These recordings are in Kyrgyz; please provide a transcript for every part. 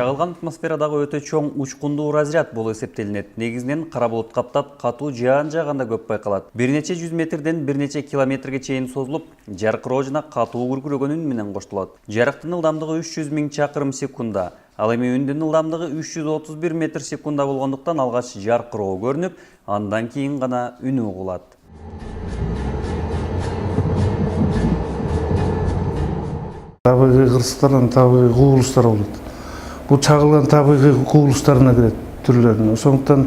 Чагылган атмосферадагы өтө чоң учкундуу разряд болуп эсептелинет. Негизинен кара булут каптап, катуу жаан жааганда көп байкалат. Бир нече жүз метрден бир нече километрге чейин созулуп, жаркыроо жана катуу күркүрөгөн үн менен коштолот. Жарыктын ылдамдыгы 300 000 чакырым секунда. Ал эми үндүн ылдамдыгы 331 метр секунда болгондуктан алгач жаркыроо көрүнүп, андан кийин гана үнү угулат. Табигый кырсыктардан табигый кубулуштар болот. Бул чагылган табигый кубулуштарына кирет түрлөрүнө. Ошондуктан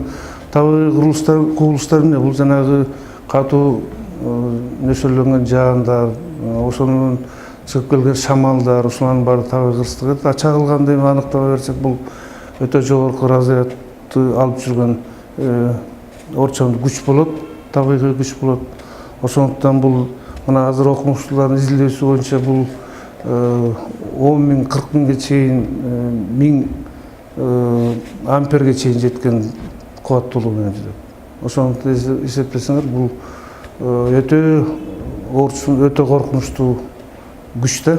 табигый кубулуштар эмне? Бул жанагы катуу нөсөлөнгөн жаандар, ошонун чыгып келген шамалдар, ушулардын баары табигый кырсыктык. Чагылганды эми аныктабай берсек, бул өтө жогорку разрядты алып жүргөн орчондуу күч болот, табигый күч болот. Ошондуктан бул мына азыр окумуштуулардын изилдөөсү боюнча бул 10 000, 40 000ге чейин 1000 амперге чейин жеткен кубаттуулугу менен жүрөт. Ошондо эсептесеңер, бул өтө орчун, өтө коркунучтуу күч да.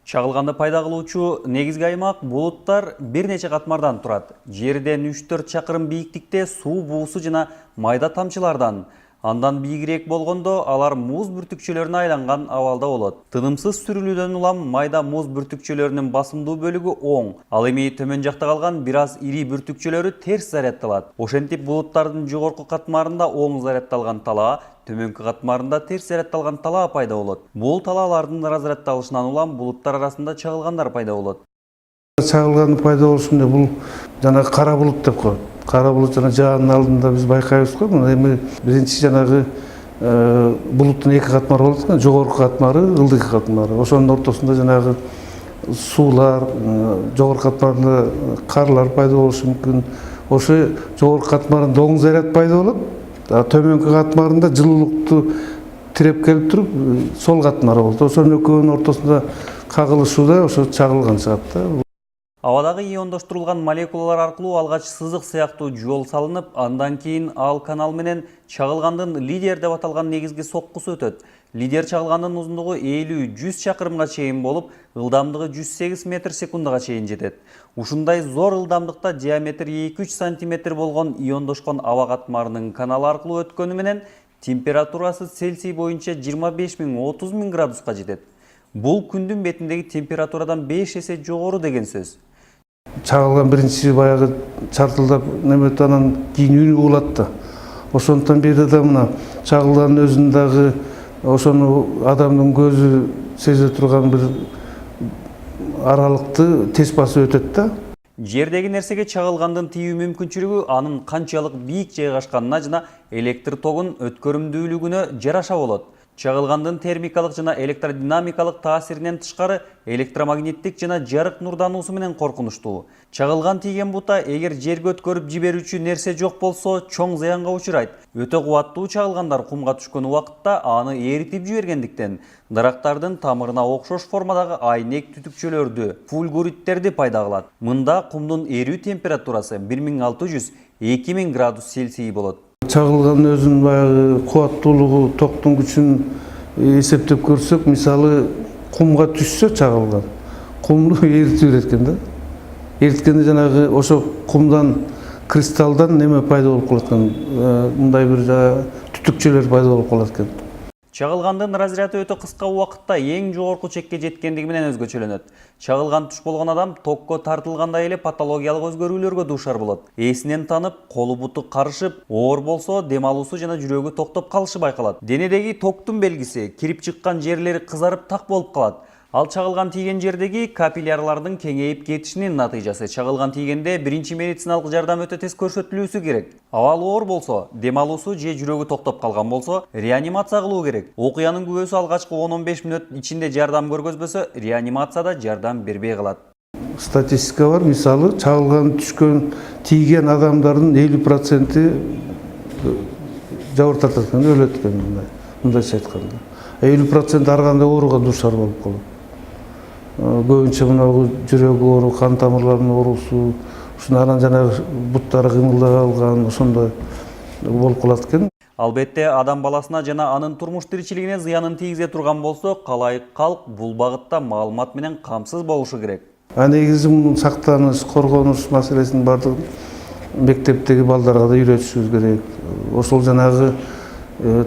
Чагылганды пайда кылуучу негизги аймак булуттар бир нече катмардан турат. Жерден 3-4 чакырым бийиктикте суу буусу жана майда тамчылардан. Андан бийигирээк болгондо алар муз бүртүкчөлөрүнө айланган абалда болот. Тынымсыз сүрүлүүдөн улам майда муз бүртүкчөлөрүнүн басымдуу бөлүгү оң. Ал эми төмөн жакта калган бир аз ири бүртүкчөлөрү терс зарядталат. Ошентип булуттардын жогорку катмарында оң зарядталган талаа, төмөнкү катмарында терс зарядталган талаа пайда болот. Бул талаалардын разрядталышынан улам булуттар арасында чагылгандар пайда болот. Чагылгандын пайда болушунда бул жанагы кара булут деп коет. Кара булут жана жаанын алдында биз байкайбыз го. Мына эми биринчи жанагы булуттун эки катмары болот экен, жогорку катмары, ылдыйкы катмары. Ошонун ортосунда жанагы суулар, жогорку катмарында карлар пайда болушу мүмкүн. Ошо жогорку катмарында оң заряд пайда болот. Төмөнкү катмарында жылуулукту тиреп келип туруп, сол катмары болот. Ошонун экөөнүн ортосунда кагылышууда ошо чагылган чыгат да. Абадагы иондоштурулган молекулалар аркылуу алгач сызык сыяктуу жол салынып, андан кийин ал канал менен чагылгандын лидер деп аталган негизги соккусу өтөт. Лидер чагылгандын узундугу 50-100 чакырымга чейин болуп, ылдамдыгы 108 метр секундага чейин жетет. Ушундай зор ылдамдыкта диаметри 2-3 сантиметр болгон иондошкон аба катмарынын канал аркылуу өткөнү менен температурасы Цельсий боюнча 25 000-30 000 градуска жетет. Бул күндүн бетиндеги температурадан 5 эсе жогору деген сөз. Чагылган биринчи баягы чартылдап неметип анан кийин үнү угулат да. Ошондуктан бир да мына чагылганын өзүн дагы ошону адамдын көзү сезе турган бир аралыкты тез басып өтөт да. Жердеги нерсеге чагылгандын тийүү мүмкүнчүлүгү анын канчалык бийик жайгашканына жана электр тогун өткөрүмдүүлүгүнө жараша болот. Чагылгандын термикалык жана электродинамикалык таасиринен тышкары электромагниттик жана жарык нурдануусу менен коркунучтуу. Чагылган тийген бута эгер жерге өткөрүп жиберүүчү нерсе жок болсо чоң зыянга учурайт. Өтө кубаттуу чагылгандар кумга түшкөн убакытта аны эритип жибергендиктен дарактардын тамырына окшош формадагы айнек түтүкчөлөрдү, фульгуриттерди пайда кылат. Мында кумдун эрүү температурасы 1600-2000 градус Цельсий болот. Чагылгандын өзүнүн баягы кубаттуулугу, токтун күчүн эсептеп көрсөк, мисалы кумга түшсө чагылган, кумду эритип берет экен да. Эриткенде жанагы ошо кумдан, кристаллдан неме пайда болуп калат экен, мындай бир түтүкчөлөр пайда болуп калат экен. Чагылгандын разряды өтө кыска убакытта эң жогорку чекке жеткендиги менен өзгөчөлөнөт. Чагылган туш болгон адам токко тартылгандай эле патологиялык өзгөрүүлөргө дуушар болот. Эсинен танып, колу буту карышып, оор болсо дем алуусу жана жүрөгү токтоп калышы байкалат. Денедеги токтун белгиси кирип чыккан жерлери кызарып так болуп калат. Ал чагылган тийген жердеги капиллярлардын кеңейип кетишинин натыйжасы. Чагылган тийгенде биринчи медициналык жардам өтө тез көрсөтүлүүсү керек. Абал оор болсо, дем алуусу же жүрөгү токтоп калган болсо, реанимация кылуу керек. Окуянын күбөсү алгачкы 10-15 мүнөт ичинде жардам көргөзбөсө, реанимацияда жардам бербей калат. Статистика бар, мисалы чагылган түшкөн, тийген адамдардын 50% жабыр тартат экен, өлөт экен мындайча айтканда. 50% ар кандай ооруга дуушар болуп калат. Көбүнчө мына жүрөк оору, кан тамырларынын оорусу, ушундан жанагы буттары кыймылдай калган, ошондой болуп калат экен. Албетте адам баласына жана анын турмуш тиричилигине зыянын тийгизе турган болсо, калайык калк бул багытта маалымат менен камсыз болушу керек. негизи мунун сактаныш, коргонуш маселесинин бардыгын мектептеги балдарга да үйрөтүшүбүз керек. Ошол жанагы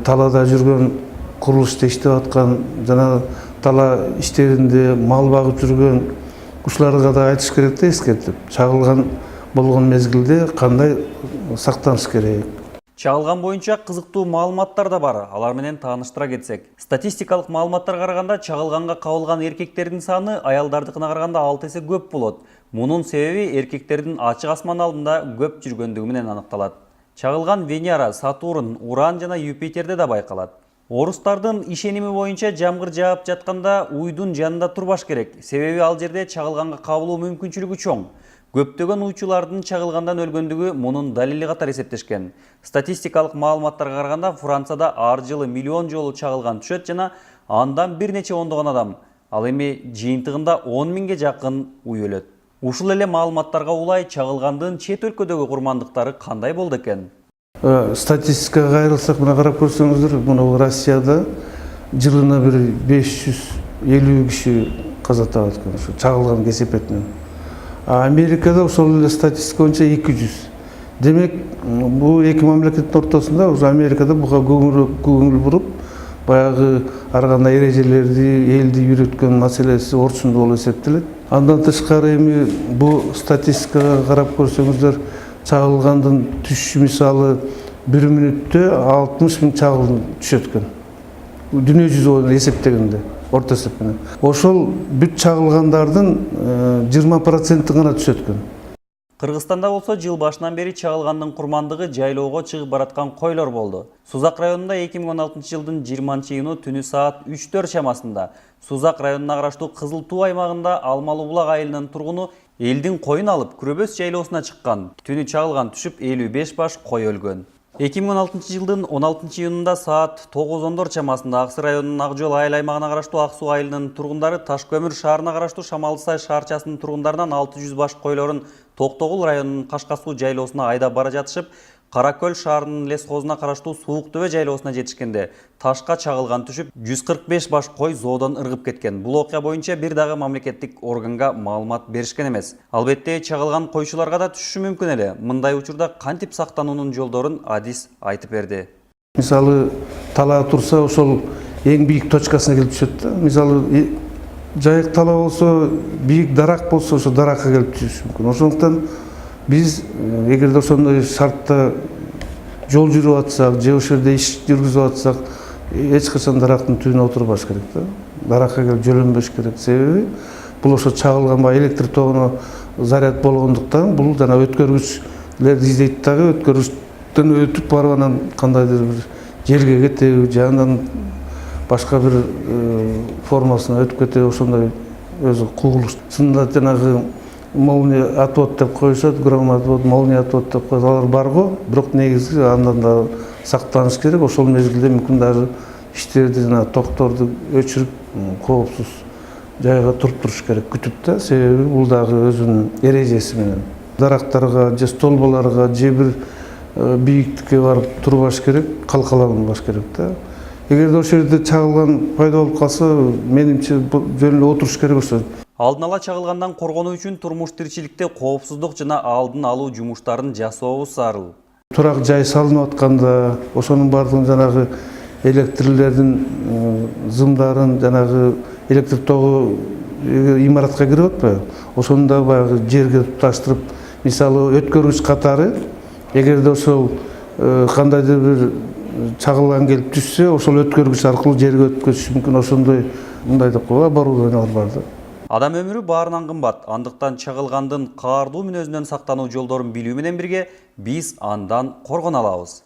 талаада жүргөн, курулуш иштеп аткан, жана тала иштеринде мал багып жүргөн ушуларга да айтыш керек да, эскертип. Чагылган болгон мезгилде кандай сактаныш керек. Чагылган боюнча кызыктуу маалыматтар да бар. Алар менен тааныштыра кетсек. Статистикалык маалыматтарга караганда чагылганга кабылган эркектердин саны аялдардыкына караганда 6 эсе көп болот. Мунун себеби эркектердин ачык асман алдында көп жүргөндүгү менен аныкталат. Чагылган Венера, Сатурн, Уран жана Юпитерде да байкалат. Орустардын ишеними боюнча жамгыр жаап жатканда уйдун жанында турбаш керек. Себеби ал жерде чагылганга кабылуу мүмкүнчүлүгү чоң. Көптөгөн уйчулардын чагылгандан өлгөндүгү мунун далили катары эсептешкен. Статистикалык маалыматтарга караганда Францияда ар жылы миллион жолу чагылган түшөт жана андан бир нече ондогон адам. Ал эми жыйынтыгында 10 миңге жакын уй өлөт. Ушул эле маалыматтарга улай чагылгандын чет өлкөдөгү курмандыктары кандай болду экен? Статистикага кайрылсак, мына карап көрсөңүздөр, мына Россияда жылына бир 550 киши каза табат экен, ошо чагылган кесепетинен. Америкада ошол эле статистика боюнча 200. Демек, бул эки мамлекеттин ортосунда ушу Америкада буга көңүл буруп, баягы ар кандай эрежелерди, элди үйрөткөн маселеси орчундуу болуп эсептелет. Андан тышкары эми бул статистикага карап көрсөңүздөр, чагылгандын түшүшү мисалы 1 мүнөттө 60 миң чагылым түшөт экен. Дүйнө жүзү боюнча эсептегенде, орто эсеп менен. Ошол бүт чагылгандардын 20% гана түшөт экен. Кыргызстанда болсо жыл башынан бери чагылгандын курмандыгы жайлоого чыгып бараткан койлор болду. Сузак районунда 2016 жылдын 20-июну түнү саат 3-4 чамасында Сузак районуна караштуу Кызыл Туу аймагында Алмалы Булак айылынын тургуну элдин коюн алып Күрөбөс жайлоосуна чыккан. Түнү чагылган түшүп 55 баш кой өлгөн. 2016 жылдын 16-июнунда саат 9:10 чамасында Аксы районунун Ак Жол айыл аймагына караштуу Ак Суу айылынын тургундары Таш көмүр шаарына караштуу Шамалдысай шаарчасынын тургундарынан 600 баш койлорун Токтогул районунун Кашкасуу жайлоосуна айдап бара жатышып, Каракөл шаарынын лесхозуна караштуу Суук Төбө жайлоосуна жетишкенде ташка чагылган түшүп 145 баш кой зоодон ыргып кеткен. Бул окуя боюнча бир дагы мамлекеттик органга маалымат беришкен эмес. Албетте, чагылган койчуларга да түшүшү мүмкүн эле. Мындай учурда кантип сактануунун жолдорун адис айтып берди. Мисалы, талаа турса, ошол эң бийик точкасына келип түшөт да. Мисалы, жайык талаа болсо, бийик дарак болсо, ошо даракка келип түшүшү мүмкүн. Ошондуктан биз эгерде ошондой шартта жол жүрүп атсак, же ошол жерде иш жүргүзүп атсак, эч качан дарактын түбүнө отурбаш керек да. Даракка келип жөлөнбөш керек. Себеби бул ошо чагылган электр тогуна заряд болгондуктан бул жана өткөргүчлөрдү издейт дагы, өткөргүчтөн өтүп барып анан кандайдыр бир жерге кетеби, же андан башка бир формасына өтүп кетеби, ошондой өзү кугулуш. Чынында жанагы молния отвод деп коюшат, громоотвод, молния отвод деп коюшат, алар бар го, бирок негизи андан да сактаныш керек. Ошол мезгилде мүмкүн дагы иштерди жана токторду өчүрүп, коопсуз жайга туруп туруш керек, күтүп да, себеби бул дагы өзүнүн эрежеси менен. Дарактарга же столбаларга же бир бийиктикке барып турбаш керек, калкаланбаш керек да. Эгерде ошол жерде чагылган пайда болуп калса, менимче жөн эле отуруш керек ошо. Алдын ала чагылгандан коргонуу үчүн турмуш тиричиликте коопсуздук жана алдын алуу жумуштарын жасообуз зарыл. Турак жай салынып атканда, ошонун бардыгын жанагы электрлердин зымдарын, жанагы электр тогу имаратка кирип атпайбы? Ошону да баягы жерге туташтырып, мисалы өткөргүч катары, эгерде ошол кандайдыр бир чагылган келип түшсө, ошол өткөргүч аркылуу жерге өткөзүш мүмкүн. Ошондой мындай деп коюлат, оборудованиялар бар да. Адам өмүрү баарынан кымбат. Андыктан чагылгандын каардуу мүнөзүнөн сактануу жолдорун билүү менен бирге биз андан коргоно алабыз.